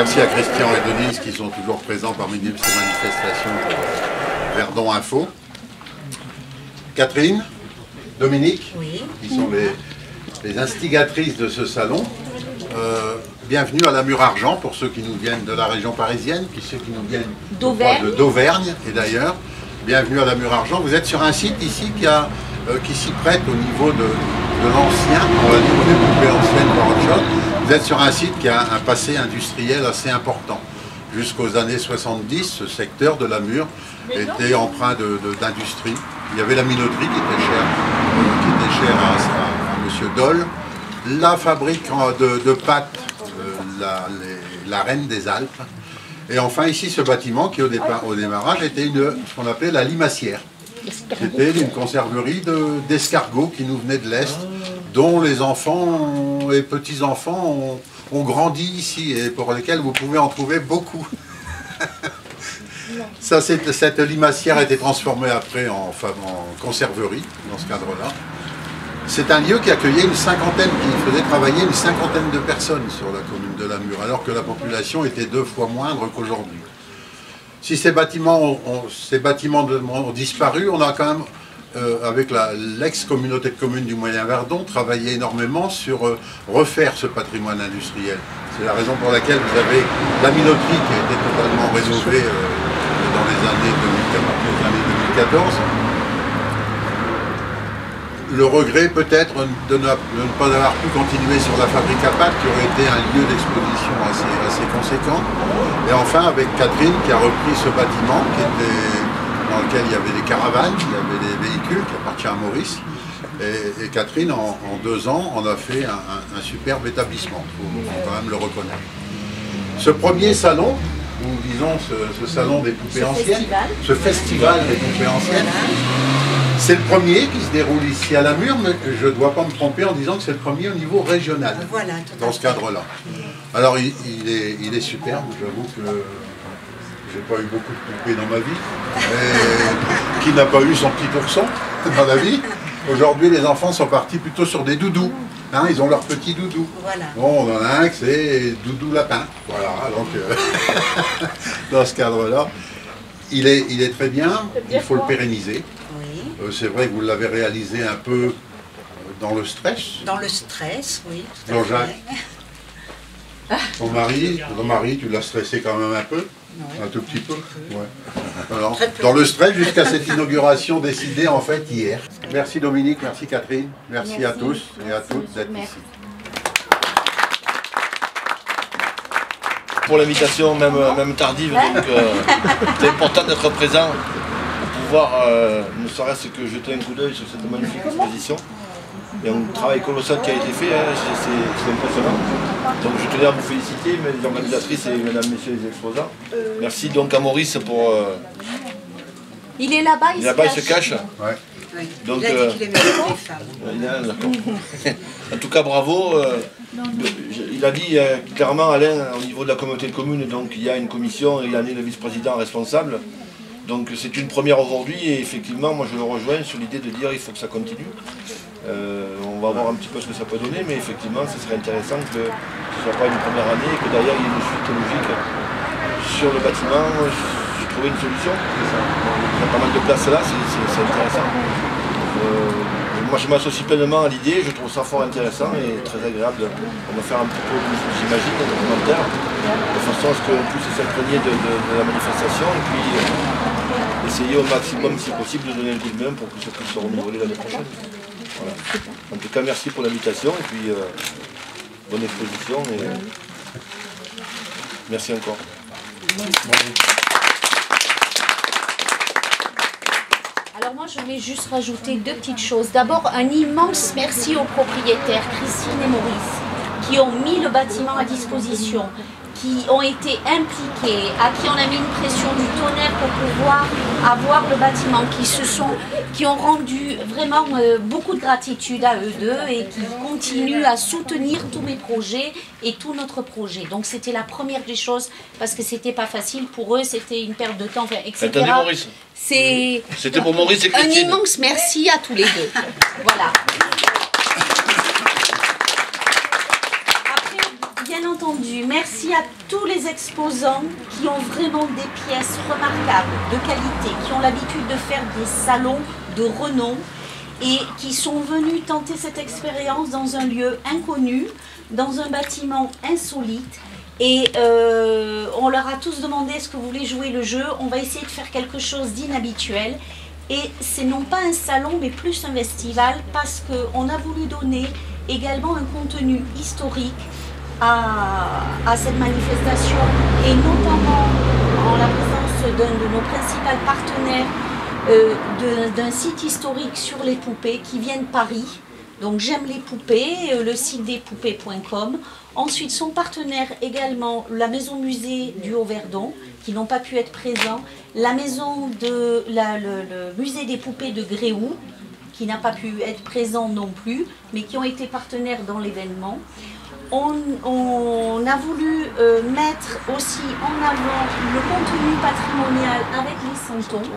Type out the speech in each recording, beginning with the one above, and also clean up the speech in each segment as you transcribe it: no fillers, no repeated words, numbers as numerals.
merci à Christian et Denise qui sont toujours présents parmi ces manifestations pour Verdon Info. Catherine, Dominique, oui, qui sont les instigatrices de ce salon. Bienvenue à la Mur-Argent pour ceux qui nous viennent de la région parisienne, puis ceux qui nous viennent d'Auvergne et d'ailleurs. Bienvenue à la Mur-Argent. Vous êtes sur un site ici qui s'y prête au niveau de l'ancien, on va dire, des poupées anciennes par autre chose. Vous êtes sur un site qui a un passé industriel assez important. Jusqu'aux années 70, ce secteur de la Mur était empreint d'industrie. Il y avait la minoterie qui était chère à M. Dole, la fabrique de pâtes, la Reine des Alpes. Et enfin ici ce bâtiment qui au démarrage était ce qu'on appelait la limacière. C'était une conserverie d'escargots qui nous venait de l'Est, dont les enfants et petits-enfants ont grandi ici et pour lesquels vous pouvez en trouver beaucoup. Cette limacière a été transformée après en conserverie dans ce cadre-là. C'est un lieu qui accueillait qui faisait travailler une cinquantaine de personnes sur la commune de la Mur, alors que la population était 2 fois moindre qu'aujourd'hui. Si ces bâtiments ont disparu, on a quand même, avec l'ex-communauté de communes du Moyen-Verdon, travaillé énormément sur refaire ce patrimoine industriel. C'est la raison pour laquelle vous avez la minoterie qui a été totalement rénovée dans les années 2014. Le regret peut-être de ne pas avoir pu continuer sur la fabrique à pâtes qui aurait été un lieu d'exposition assez conséquent. Et enfin avec Catherine qui a repris ce bâtiment dans lequel il y avait des caravanes, il y avait des véhicules qui appartiennent à Maurice. Et Catherine en 2 ans en a fait un superbe établissement, il faut quand même le reconnaître. Ce premier salon, ou disons ce salon des poupées anciennes, ce festival des poupées anciennes, c'est le premier qui se déroule ici à la Mur, mais je ne dois pas me tromper en disant que c'est le premier au niveau régional, voilà, dans ce cadre-là. Alors il est superbe, j'avoue que j'ai pas eu beaucoup de poupées dans ma vie, et qui n'a pas eu son petit ourson dans la vie. Aujourd'hui les enfants sont partis plutôt sur des doudous, hein, ils ont leur petit doudou. Voilà. Bon, on en a un qui c'est Doudou Lapin, voilà, donc dans ce cadre-là, il est très bien, il faut le pérenniser. C'est vrai que vous l'avez réalisé un peu dans le stress. Dans le stress, oui. Jean-Jacques, ton mari, tu l'as stressé quand même un peu, un tout petit peu. Ouais. Alors, dans le stress jusqu'à cette inauguration décidée en fait hier. Merci Dominique, merci Catherine, merci à tous et à toutes d'être ici. Pour l'invitation, même tardive, donc c'est important d'être présent. Voir, ne serait-ce que jeter un coup d'œil sur cette magnifique exposition. Il y a un travail colossal qui a été fait, hein, c'est impressionnant. Donc je tenais à vous féliciter, les organisatrices et mesdames, messieurs les exposants. Merci donc à Maurice pour... il est là-bas, il se cache. Ouais. Oui. Donc, il a dit qu'il aimait les femmes. En tout cas, bravo. Il a dit clairement, Alain, au niveau de la communauté de communes, donc il y a une commission et il y en est le vice-président responsable. Donc c'est une première aujourd'hui et effectivement moi je le rejoins sur l'idée de dire il faut que ça continue. On va voir un petit peu ce que ça peut donner, mais effectivement ce serait intéressant que ce ne soit pas une première année et que d'ailleurs il y ait une suite logique sur le bâtiment. J'ai trouvé une solution. Il y a pas mal de place là, c'est intéressant. Moi je m'associe pleinement à l'idée, je trouve ça fort intéressant et très agréable. On va faire un petit peu, j'imagine, un documentaire, de façon à ce qu'on puisse s'imprégner de la manifestation et puis essayer au maximum, si possible, de donner le coup de main pour que ça puisse se renouveler l'année prochaine. Voilà. En tout cas, merci pour l'invitation et puis bonne exposition et merci encore. Alors moi, je vais juste rajouter 2 petites choses. D'abord, un immense merci aux propriétaires, Christine et Maurice, qui ont mis le bâtiment à disposition, qui ont été impliqués, à qui on a mis une pression du tonnerre pour pouvoir avoir le bâtiment, qui ont rendu vraiment beaucoup de gratitude à eux deux et qui continuent à soutenir tous mes projets et tout notre projet. Donc c'était la première des choses parce que c'était pas facile pour eux, c'était une perte de temps, enfin, etc. Attendez Maurice. C'était pour Maurice et Christine. Un immense merci à tous les deux. Voilà. Bien entendu, merci à tous les exposants qui ont vraiment des pièces remarquables, de qualité, qui ont l'habitude de faire des salons de renom et qui sont venus tenter cette expérience dans un lieu inconnu, dans un bâtiment insolite. Et on leur a tous demandé est-ce que vous voulez jouer le jeu, on va essayer de faire quelque chose d'inhabituel. Et c'est non pas un salon mais plus un festival parce qu'on a voulu donner également un contenu historique à cette manifestation et notamment en la présence d'un de nos principaux partenaires d'un site historique sur les poupées qui vient de Paris. Donc j'aime les poupées, le site despoupées.com. Ensuite son partenaire également la maison musée du Haut-Verdon qui n'ont pas pu être présents, la maison de le musée des poupées de Gréoux qui n'a pas pu être présent non plus, mais qui ont été partenaires dans l'événement. On a voulu mettre aussi en avant le contenu patrimonial avec les santons,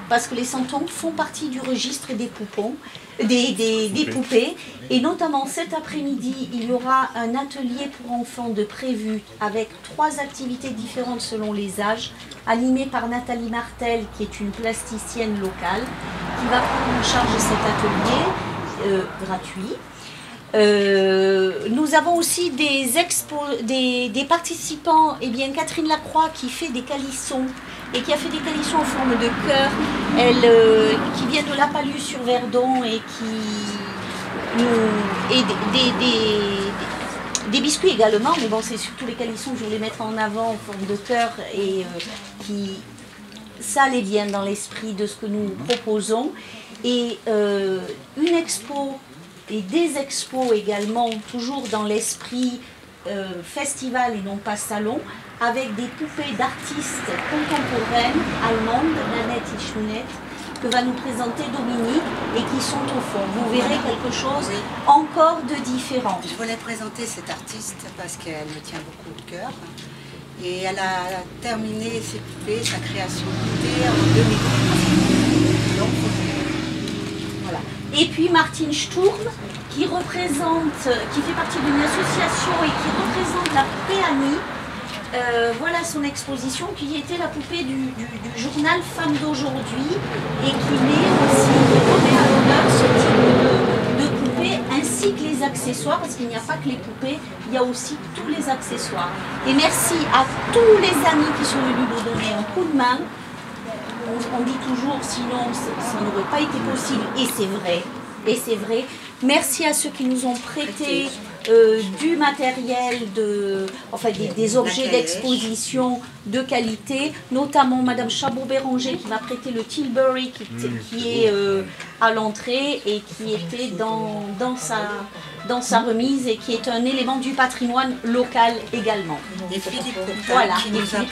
parce que les santons font partie du registre des poupons, des poupées. Et notamment cet après-midi, il y aura un atelier pour enfants de prévu avec 3 activités différentes selon les âges, animé par Nathalie Martel, qui est une plasticienne locale, qui va prendre en charge cet atelier gratuit. Nous avons aussi des participants, et bien Catherine Lacroix qui fait des calissons et qui a fait des calissons en forme de cœur, qui vient de La Palue sur Verdon et des biscuits également, mais bon c'est surtout les calissons que je voulais mettre en avant en forme de cœur et ça allait bien dans l'esprit de ce que nous proposons. Et une expo et des expos également, toujours dans l'esprit festival et non pas salon, avec des poupées d'artistes contemporaines allemandes, Nanette et Schunette, que va nous présenter Dominique et qui sont au fond. Vous verrez quelque chose encore de différent. Je voulais présenter cette artiste parce qu'elle me tient beaucoup au cœur. Et elle a terminé ses poupées, sa création de poupées en 2008. Donc, voilà. Et puis Martine Sturm, qui fait partie d'une association et qui représente la poupée Annie. Voilà son exposition, qui était la poupée du journal Femmes d'aujourd'hui et qui met aussi, remet à l'honneur ce type de poupée ainsi que les accessoires, parce qu'il n'y a pas que les poupées, il y a aussi tous les accessoires. Et merci à tous les amis qui sont venus nous donner un coup de main. On dit toujours, sinon ça n'aurait pas été possible, et c'est vrai. Et c'est vrai. Merci à ceux qui nous ont prêté du matériel, des objets d'exposition de qualité, notamment Madame Chabot-Béranger qui m'a prêté le Tilbury qui est à l'entrée et qui était dans sa remise et qui est un élément du patrimoine local également. Et Philippe Potin qui nous a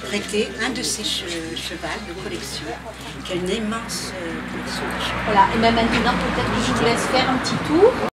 prêté un de ses chevals de collection, qui a une immense collection de chevaux. Voilà, et bien maintenant peut-être que je vous laisse faire un petit tour.